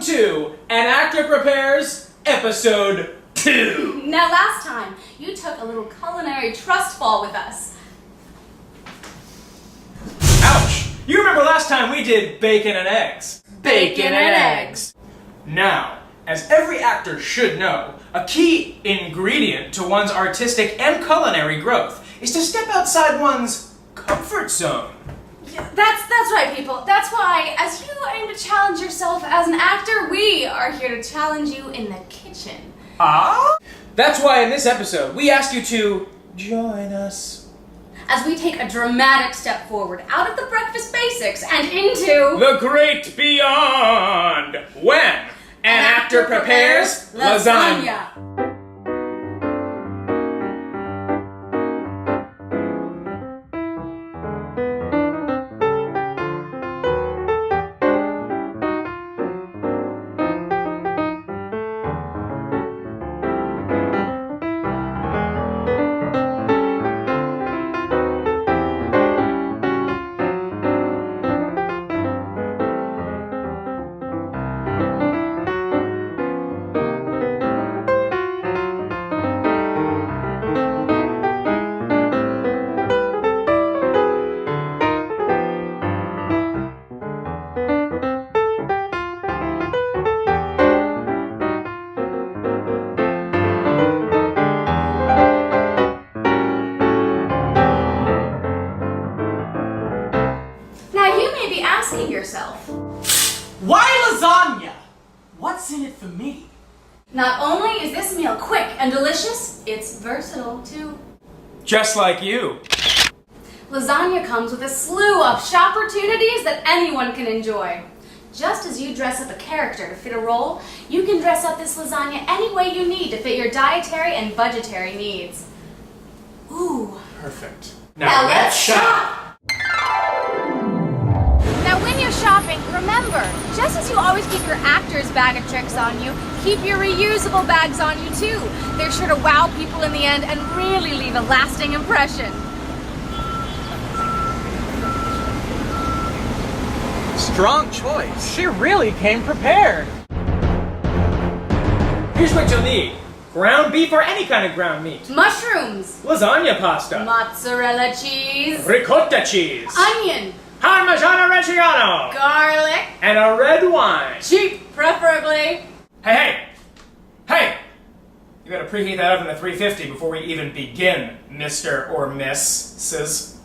to An Actor Prepares, Episode 2. Now last time, you took a little culinary trust fall with us. Ouch! You remember last time we did bacon and eggs. Bacon and eggs. Now, as every actor should know, a key ingredient to one's artistic and culinary growth is to step outside one's comfort zone. Yeah, that's right, people. That's why, as you aim to challenge yourself as an actor, we are here to challenge you in the kitchen. Ah? That's why in this episode, we asked you to join us as we take a dramatic step forward out of the breakfast basics and into the great beyond, when an actor prepares lasagna. Yourself. Why lasagna? What's in it for me? Not only is this meal quick and delicious, it's versatile too. Just like you. Lasagna comes with a slew of shopportunities that anyone can enjoy. Just as you dress up a character to fit a role, you can dress up this lasagna any way you need to fit your dietary and budgetary needs. Ooh. Perfect. Now let's shop! Now when you're shopping, remember, just as you always keep your actor's bag of tricks on you, keep your reusable bags on you too. They're sure to wow people in the end and really leave a lasting impression. Strong choice. She really came prepared. Here's what you'll need. Ground beef or any kind of ground meat. Mushrooms. Lasagna pasta. Mozzarella cheese. Ricotta cheese. Onion. Parmigiano Reggiano. Garlic. And a red wine. Cheap, preferably. Hey! You gotta preheat that oven to 350 before we even begin, Mr. or Mrs.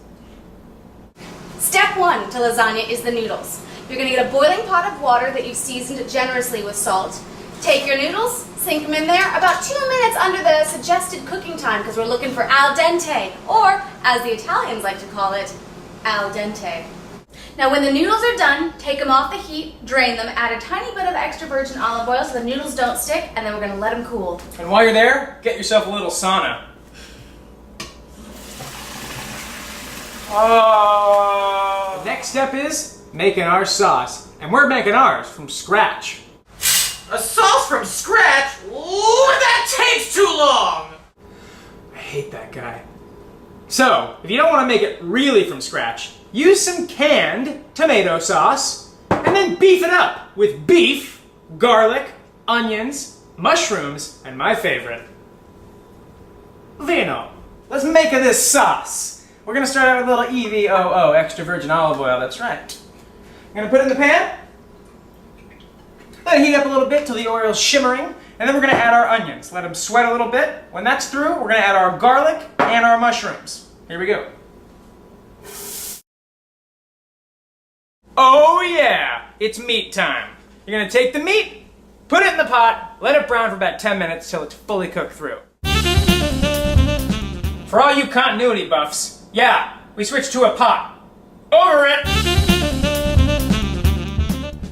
Step 1 to lasagna is the noodles. You're gonna get a boiling pot of water that you've seasoned generously with salt. Take your noodles, sink them in there about 2 minutes under the suggested cooking time because we're looking for al dente, or as the Italians like to call it, al dente. Now when the noodles are done, take them off the heat, drain them, add a tiny bit of extra virgin olive oil so the noodles don't stick, and then we're gonna let them cool. And while you're there, get yourself a little sauna. The next step is making our sauce. And we're making ours from scratch. A sauce from scratch? Ooh, that takes too long! I hate that guy. So, if you don't want to make it really from scratch, use some canned tomato sauce, and then beef it up with beef, garlic, onions, mushrooms, and my favorite, vino. Let's make this sauce. We're gonna start out with a little EVOO, extra virgin olive oil, that's right. I'm gonna put it in the pan, let it heat up a little bit till the oil's shimmering, and then we're gonna add our onions. Let them sweat a little bit. When that's through, we're gonna add our garlic and our mushrooms. Here we go. Oh yeah, it's meat time. You're gonna take the meat, put it in the pot, let it brown for about 10 minutes till it's fully cooked through. For all you continuity buffs, yeah, we switched to a pot. Over it!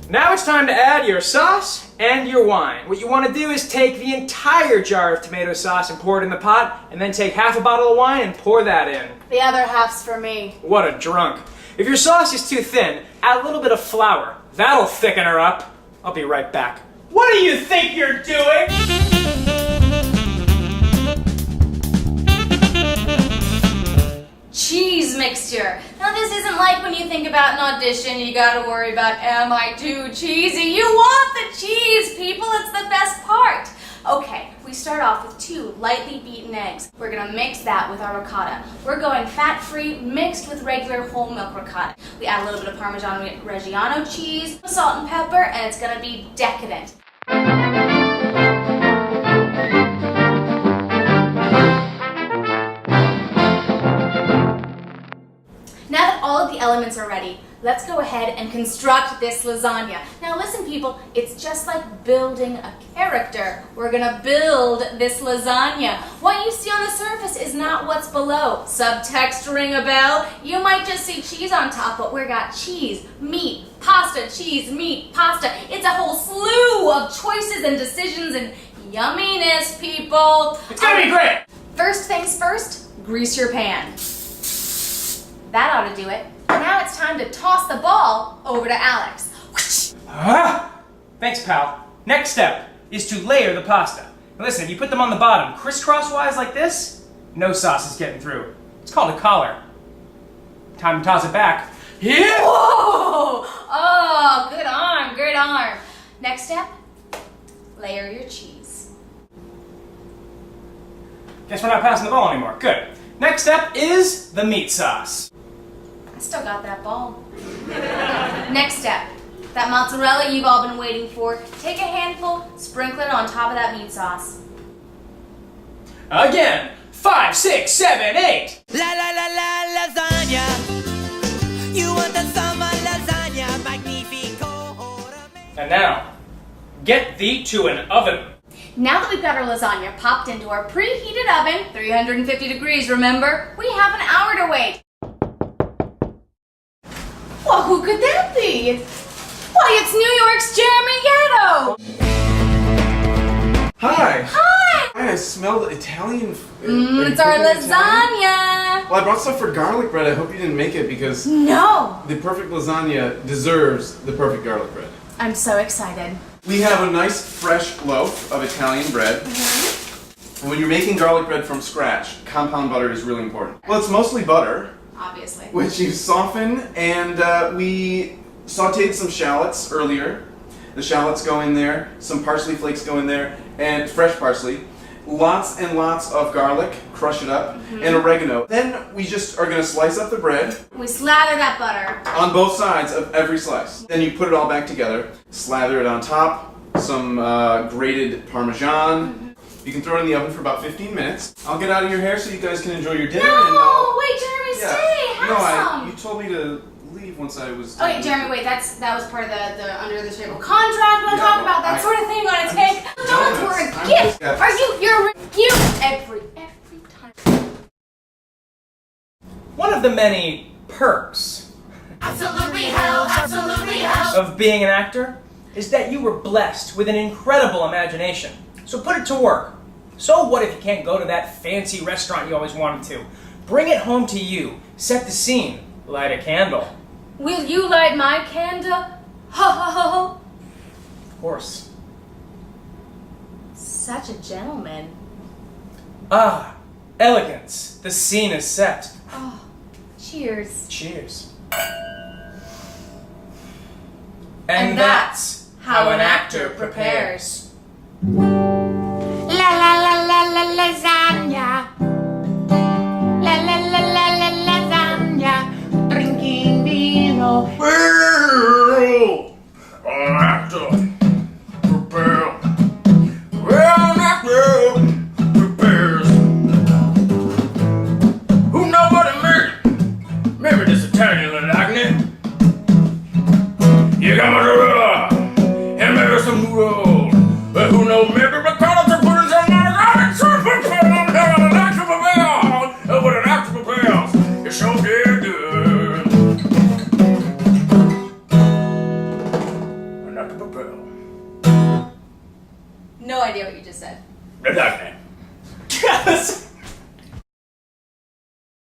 Now it's time to add your sauce and your wine. What you want to do is take the entire jar of tomato sauce and pour it in the pot, and then take half a bottle of wine and pour that in. The other half's for me. What a drunk. If your sauce is too thin, add a little bit of flour. That'll thicken her up. I'll be right back. What do you think you're doing? Cheese mixture. Now this isn't like when you think about an audition, you gotta worry about, am I too cheesy? You want the cheese cheese, people. It's the best part. Okay, we start off with 2 lightly beaten eggs. We're gonna mix that with our ricotta. We're going fat-free, mixed with regular whole milk ricotta. We add a little bit of Parmesan Reggiano cheese, salt and pepper, and it's gonna be decadent. Now that all of the elements are ready, let's go ahead and construct this lasagna. Now listen people, it's just like building a character. We're gonna build this lasagna. What you see on the surface is not what's below. Subtext, ring a bell? You might just see cheese on top, but we got cheese, meat, pasta, cheese, meat, pasta. It's a whole slew of choices and decisions and yumminess, people. It's gonna be great! First things first, grease your pan. That ought to do it. Now it's time to toss the ball over to Alex. Thanks, pal. Next step is to layer the pasta. Now listen, if you put them on the bottom crisscross-wise like this, no sauce is getting through. It's called a collar. Time to toss it back. Yeah! Whoa! Oh, good arm, good arm. Next step, layer your cheese. Guess we're not passing the ball anymore. Good. Next step is the meat sauce. I still got that ball. Next step, that mozzarella you've all been waiting for. Take a handful, sprinkle it on top of that meat sauce. Again, 5, 6, 7, 8. La la la la lasagna. You want the summer lasagna, magnifico. And now, get thee to an oven. Now that we've got our lasagna popped into our preheated oven, 350 degrees, remember, we have an hour to wait. Well, who could that be? Why, it's New York's Jeremy Gatto! Hi! Hi! I smelled Italian. It's our Italian? lasagna! Well, I brought stuff for garlic bread. I hope you didn't make it because No! the perfect lasagna deserves the perfect garlic bread. I'm so excited. We have a nice fresh loaf of Italian bread. And when you're making garlic bread from scratch, compound butter is really important. Well, it's mostly butter, Obviously. which you soften, and we sauteed some shallots earlier. The shallots go in there, some parsley flakes go in there, and fresh parsley. Lots and lots of garlic, crush it up, and oregano. Then we just are gonna slice up the bread We slather that butter. on both sides of every slice. Then you put it all back together, slather it on top, some grated Parmesan. You can throw it in the oven for about 15 minutes. I'll get out of your hair so you guys can enjoy your dinner. No! Wait, Jeremy, stay! Have No, some! you told me to leave once I was Okay, Jeremy, wait, that was part of the under the table contract. We don't talk about that sort of thing on a take. Don't worry, gift. You're a gift every time. One of the many perks Absolutely hell, absolutely hell. of being an actor is that you were blessed with an incredible imagination. So put it to work. So what if you can't go to that fancy restaurant you always wanted to? Bring it home to you. Set the scene. Light a candle. Will you light my candle? Ho ho ho ho. Of course. Such a gentleman. Ah, elegance. The scene is set. Oh, cheers. Cheers. And that's how an actor prepares. La la la la la lasagna. La la la la la lasagna. Drinking vino. An actor prepare. Well, an actor prepares. Who know what it means? Maybe this Italian lasagna. You got mozzarella and maybe some noodles. But who knows? Maybe ricotta to put in some lasagna. An actor prepares. What an actor prepares. It's so damn good. An actor prepares. No idea what you just said. Lasagna.